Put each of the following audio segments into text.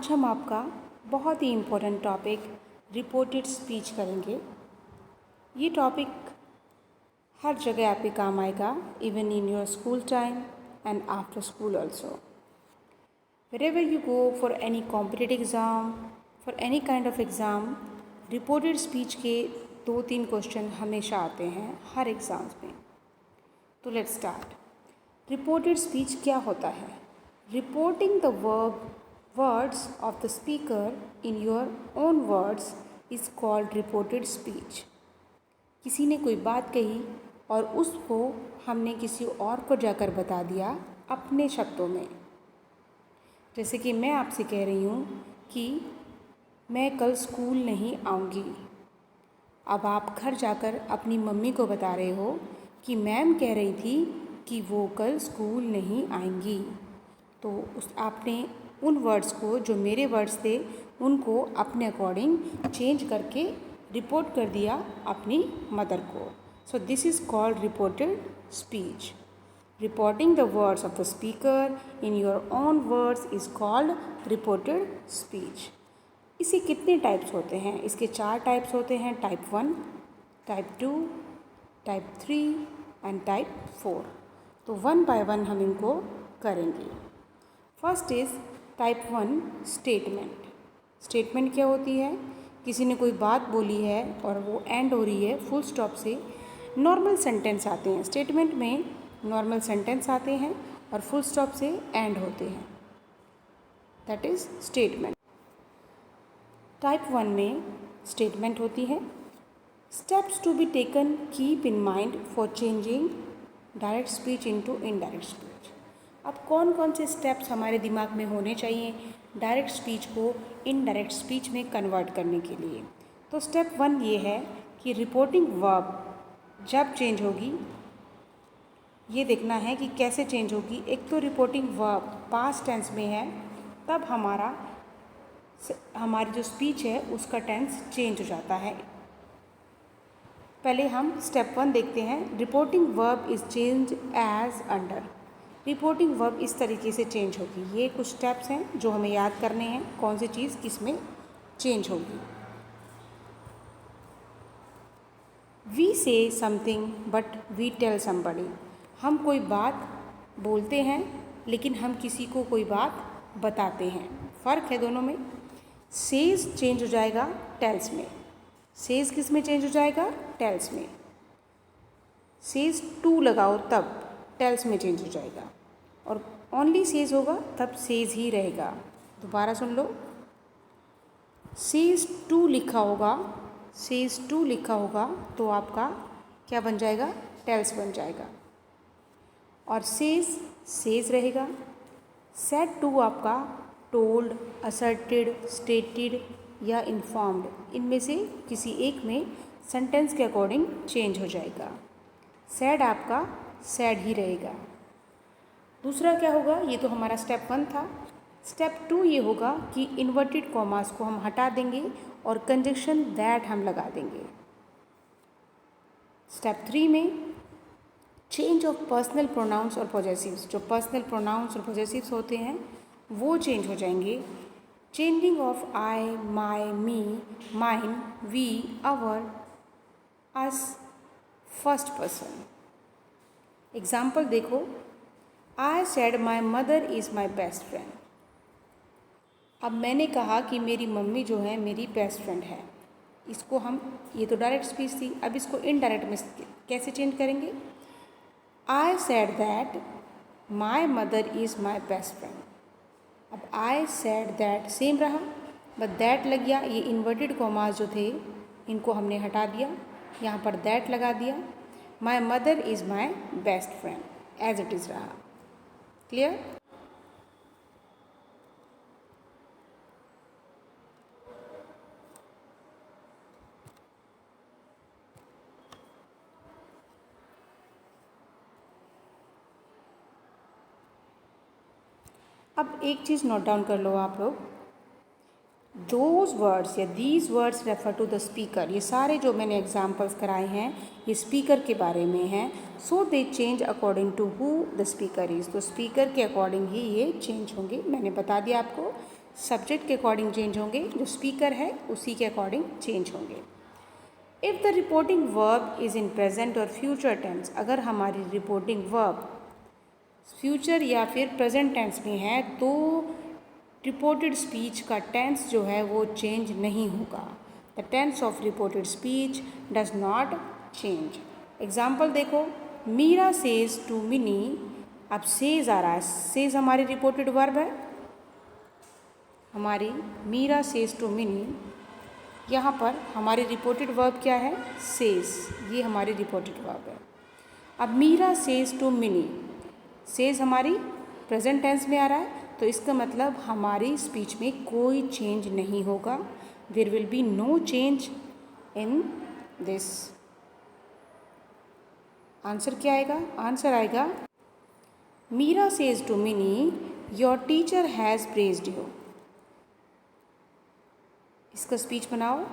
आज हम आपका बहुत ही इम्पोर्टेंट टॉपिक रिपोर्टेड स्पीच करेंगे। ये टॉपिक हर जगह आपके काम आएगा, even in your school time and after school also. Wherever you go for any competitive exam, for any kind of exam, reported speech के 2-3 क्वेश्चन हमेशा आते हैं हर एग्ज़ाम्स में। तो लेट्स स्टार्ट। रिपोर्टेड स्पीच क्या होता है? Reporting the words of the speaker in your own words is called reported speech. किसी ने कोई बात कही और उसको हमने किसी और को जाकर बता दिया अपने शब्दों में। जैसे कि मैं आपसे कह रही हूँ कि मैं कल स्कूल नहीं आऊँगी। अब आप घर जाकर अपनी मम्मी को बता रहे हो कि मैम कह रही थी कि वो कल स्कूल नहीं आएंगी। तो आपने उन वर्ड्स को, जो मेरे वर्ड्स थे, उनको अपने अकॉर्डिंग चेंज करके रिपोर्ट कर दिया अपनी मदर को। सो this is called reported speech. Reporting the words of the speaker in your own words is called reported speech. इसे कितने टाइप्स होते हैं? इसके 4 टाइप्स होते हैं, type 1, type 2, type 3 and type 4। तो 1 बाय 1 हम इनको करेंगे। First is type 1 statement. Statement क्या होती है? किसी ने कोई बात बोली है और वो एंड हो रही है फुल स्टॉप से। नॉर्मल सेंटेंस आते हैं स्टेटमेंट में, नॉर्मल सेंटेंस आते हैं और फुल स्टॉप से एंड होते हैं, दैट इज़ स्टेटमेंट। टाइप 1 में स्टेटमेंट होती है। Steps to be taken, keep in mind for changing direct speech into indirect speech. अब कौन कौन से स्टेप्स हमारे दिमाग में होने चाहिए डायरेक्ट स्पीच को इनडायरेक्ट स्पीच में कन्वर्ट करने के लिए? तो स्टेप 1 ये है कि रिपोर्टिंग वर्ब जब चेंज होगी, ये देखना है कि कैसे चेंज होगी। एक तो रिपोर्टिंग वर्ब पास्ट टेंस में है, तब हमारी जो स्पीच है उसका टेंस चेंज हो जाता है। पहले हम स्टेप 1 देखते हैं। Reporting verb is change as under. Reporting verb इस तरीके से चेंज होगी। ये कुछ स्टेप्स हैं जो हमें याद करने हैं, कौन सी चीज़ किस में चेंज होगी। We say something but we tell somebody. हम कोई बात बोलते हैं लेकिन हम किसी को कोई बात बताते हैं, फ़र्क है दोनों में। सेज चेंज हो जाएगा टेल्स में। सेज किस में चेंज हो जाएगा? टेल्स में। सेज टू लगाओ तब टेल्स में चेंज हो जाएगा, और ओनली सेज होगा तब सेज ही रहेगा। दोबारा सुन लो। सेज टू लिखा होगा, सेज टू लिखा होगा तो आपका क्या बन जाएगा? टेल्स बन जाएगा। और सेज रहेगा। सेड टू आपका टोल्ड, असर्टेड, स्टेटेड या इन्फॉर्म्ड, इनमें से किसी एक में सेंटेंस के अकॉर्डिंग चेंज हो जाएगा। सैड आपका सैड ही रहेगा। दूसरा क्या होगा? ये तो हमारा स्टेप 1 था। स्टेप 2 ये होगा कि इन्वर्टेड कॉमास को हम हटा देंगे और कंजक्शन दैट हम लगा देंगे। स्टेप 3 में चेंज ऑफ पर्सनल प्रोनाउंस और पॉजेसिव्स, जो पर्सनल प्रोनाउंस और पॉजेसिव्स होते हैं वो चेंज हो जाएंगे। Changing of I, my, me, mine, we, our, us, first person. Example देखो। I said my mother is my best friend. अब मैंने कहा कि मेरी मम्मी जो है मेरी बेस्ट फ्रेंड है। इसको हम, ये तो डायरेक्ट स्पीच थी, अब इसको इनडायरेक्ट में कैसे चेंज करेंगे? I said that my mother is my best friend। अब I said that सेम रहा, बट दैट लग गया। ये इन्वर्टेड कॉमास जो थे इनको हमने हटा दिया, यहाँ पर दैट लगा दिया। My mother is my best friend as it is रहा। क्लियर? अब एक चीज़ नोट डाउन कर लो आप लोग। दोज वर्ड्स या these words refer to the speaker. ये सारे जो मैंने एग्जाम्पल्स कराए हैं ये स्पीकर के बारे में हैं। So they change according to who the speaker is. तो स्पीकर के अकॉर्डिंग ही ये चेंज होंगे। मैंने बता दिया आपको सब्जेक्ट के अकॉर्डिंग चेंज होंगे, जो स्पीकर है उसी के अकॉर्डिंग चेंज होंगे। If the reporting verb is in present और फ्यूचर टेंस, अगर हमारी रिपोर्टिंग वर्ब फ्यूचर या फिर प्रेजेंट टेंस में है तो रिपोर्टेड स्पीच का टेंस जो है वो चेंज नहीं होगा। The tense of reported speech does not change. Example देखो, मीरा सेज टू मिनी, अब सेज आ रहा है, सेज हमारी रिपोर्टेड वर्ब है, हमारी मीरा सेज टू मिनी, यहाँ पर हमारी रिपोर्टेड वर्ब क्या है, सेज, ये हमारी रिपोर्टेड वर्ब है। अब Meera says to Mini, says हमारी प्रेजेंट टेंस में आ रहा है, तो इसका मतलब हमारी स्पीच में कोई चेंज नहीं होगा। There will be no change in this. Answer क्या आएगा, आंसर आएगा Meera says to Mini your teacher has praised you. इसका स्पीच बनाओ,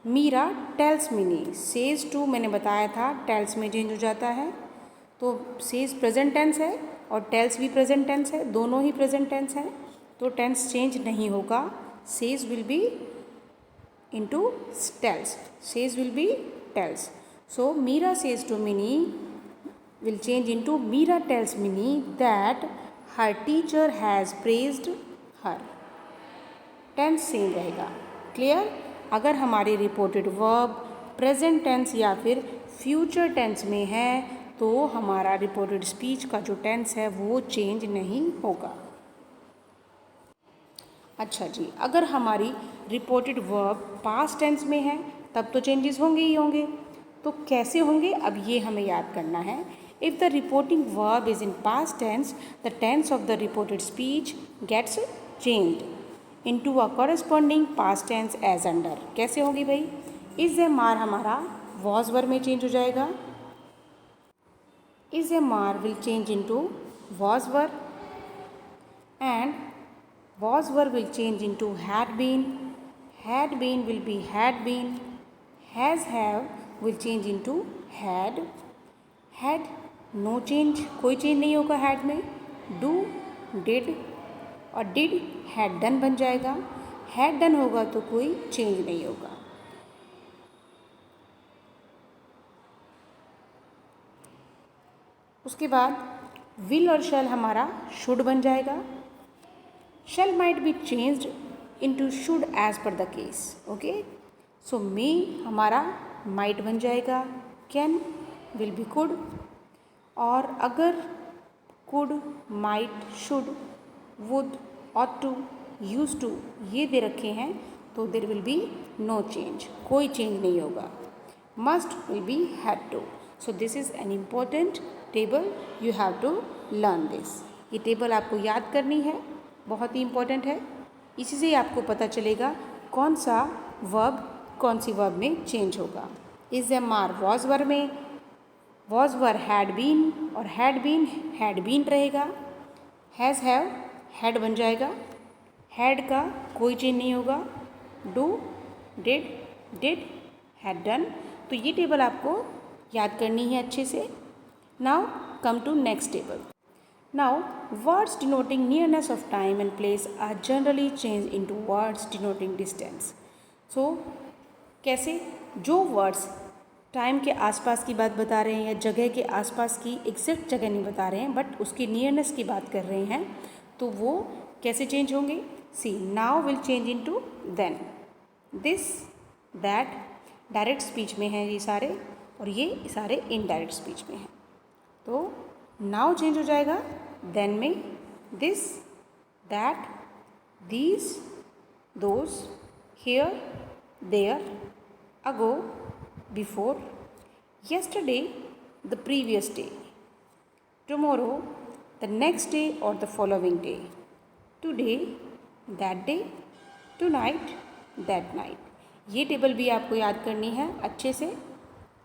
Meera tells Mini, says to मैंने बताया था टेल्स में चेंज हो जाता है, तो सेज प्रेजेंट टेंस है और टेल्स भी प्रेजेंट टेंस है, दोनों ही प्रेजेंट टेंस हैं, तो टेंस चेंज नहीं होगा। Says will be into tells, says will be tells. So Meera says to Mini will change into Meera tells Mini that her teacher has praised her. Tense same रहेगा। क्लियर? अगर हमारी रिपोर्टेड वर्ब प्रेजेंट टेंस या फिर फ्यूचर टेंस में है तो हमारा रिपोर्टेड स्पीच का जो टेंस है वो चेंज नहीं होगा। अच्छा जी, अगर हमारी रिपोर्टेड वर्ब पास्ट टेंस में है तब तो चेंजेस होंगे ही होंगे, तो कैसे होंगे अब ये हमें याद करना है। If the reporting verb is in past tense the tense of the reported speech gets changed into a corresponding past tense as under. कैसे होगी भाई, इज़ ए मार हमारा वॉज वर्ब में चेंज हो जाएगा, is a mar will change into was verb and was verb will change into had been will be had been, has have will change into had no change, कोई change नहीं होगा had में, do did और did had done बन जाएगा, had done होगा तो कोई चेंज नहीं होगा। उसके बाद विल और शैल हमारा शुड बन जाएगा, shall might be changed into should as per the case. Okay, so may हमारा माइट बन जाएगा, कैन विल बी कुड, और अगर could might should would ought to use to ये दे रखे हैं तो there will be no change, कोई चेंज नहीं होगा। Must will be had to. So this is an important table, you have to learn this. ये टेबल आपको याद करनी है, बहुत ही इम्पॉर्टेंट है। इसी से आपको पता चलेगा कौन सा वर्ब कौन सी वर्ब में चेंज होगा। इज़ ए मार वॉज वर्ब में वॉज वर्ब हैड बीन और हैड बीन रहेगा, हैज़ हैव हैड बन जाएगा, हैड का कोई चेंज नहीं होगा, डू डिड हैड डन। तो ये टेबल आपको याद करनी है अच्छे से। Now come to next table. Now words denoting nearness of time and place are generally changed into words denoting distance. So कैसे, जो वर्ड्स टाइम के आसपास की बात बता रहे हैं या जगह के आसपास की एग्जैक्ट जगह नहीं बता रहे हैं बट उसकी नियरनेस की बात कर रहे हैं तो वो कैसे चेंज होंगे। See now will change into then, this that direct speech में है ये सारे और ये सारे इनडायरेक्ट स्पीच में हैं। तो नाउ चेंज हो जाएगा देन में, this that these those here there ago before yesterday the previous day, tomorrow the next day or the following day, today that day, tonight that night। ये table भी आपको याद करनी है अच्छे से।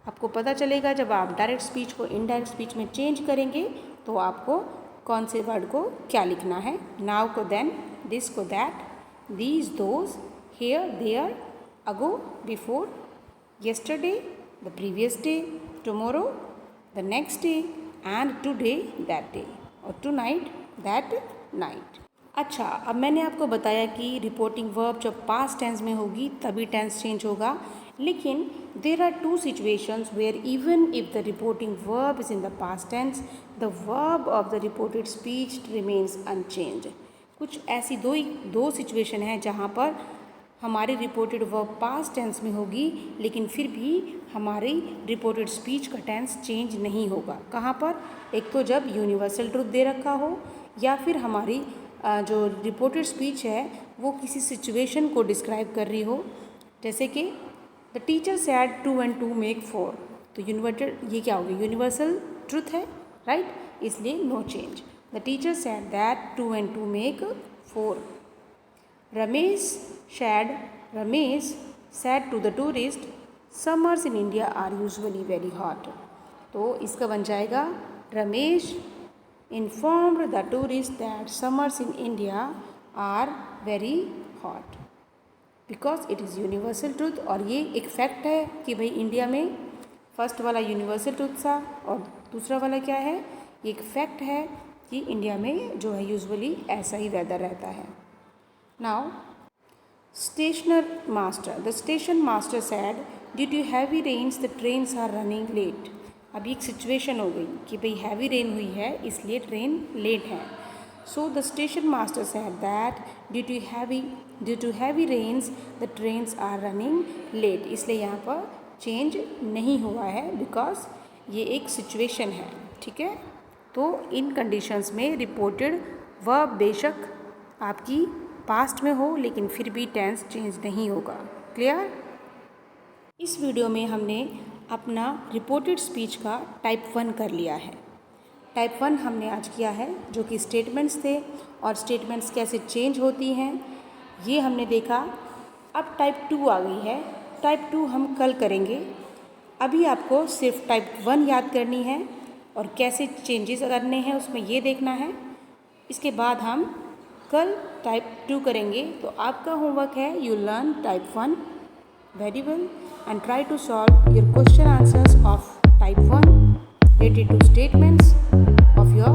आपको पता चलेगा जब आप डायरेक्ट स्पीच को इनडायरेक्ट स्पीच में चेंज करेंगे तो आपको कौन से वर्ड को क्या लिखना है। नाउ को देन, दिस को that, these those, here there, ago before, yesterday the previous day, tomorrow the next day and today that day और tonight that night। अच्छा, अब मैंने आपको बताया कि रिपोर्टिंग वर्ब जब पास्ट टेंस में होगी तभी टेंस चेंज होगा, लेकिन there are two situations where even if the reporting verb is in the past tense the verb of the reported speech remains unchanged. कुछ ऐसी दो सिचुएशन है जहाँ पर हमारी रिपोर्टेड वर्ब पास्ट टेंस में होगी लेकिन फिर भी हमारी रिपोर्टेड स्पीच का टेंस चेंज नहीं होगा। कहाँ पर? एक तो जब यूनिवर्सल ट्रुथ दे रखा हो, या फिर हमारी जो रिपोर्टेड स्पीच है वो किसी सिचुएशन को डिस्क्राइब कर रही हो, जैसे कि the teacher said 2 and 2 make 4। तो ये क्या होगी? यूनिवर्सल ट्रुथ है, राइट? इसलिए no change. The teacher said that 2 and 2 make 4। Ramesh said to the tourist, summers in India are usually very hot। तो इसका बन जाएगा Ramesh informed the tourist that summers in India are very hot because it is universal truth। और ये एक fact है कि भाई इंडिया में फर्स्ट वाला यूनिवर्सल ट्रुथ था और दूसरा वाला क्या है? ये एक फैक्ट है कि इंडिया में जो है यूजुअली ऐसा ही वेदर रहता है। Now the station master said due to heavy rains the trains are running late। अब एक सिचुएशन हो गई कि भाई हैवी रेन हुई है इसलिए ट्रेन लेट है। So the station master said that due to heavy rains the trains are running late. इसलिए यहाँ पर चेंज नहीं हुआ है बिकॉज ये एक सिचुएशन है, ठीक है। तो इन कंडीशंस में रिपोर्टेड वर्ब बेशक आपकी पास्ट में हो लेकिन फिर भी टेंस चेंज नहीं होगा। क्लियर? इस वीडियो में हमने अपना रिपोर्टेड स्पीच का टाइप 1 कर लिया है। टाइप 1 हमने आज किया है जो कि स्टेटमेंट्स थे और स्टेटमेंट्स कैसे चेंज होती हैं ये हमने देखा। अब टाइप 2 आ गई है। टाइप 2 हम कल करेंगे। अभी आपको सिर्फ टाइप 1 याद करनी है और कैसे चेंजेस करने हैं उसमें ये देखना है। इसके बाद हम कल टाइप 2 करेंगे। तो आपका होमवर्क है you learn type 1 very well and try to solve your question answers of type 1 related to statements of your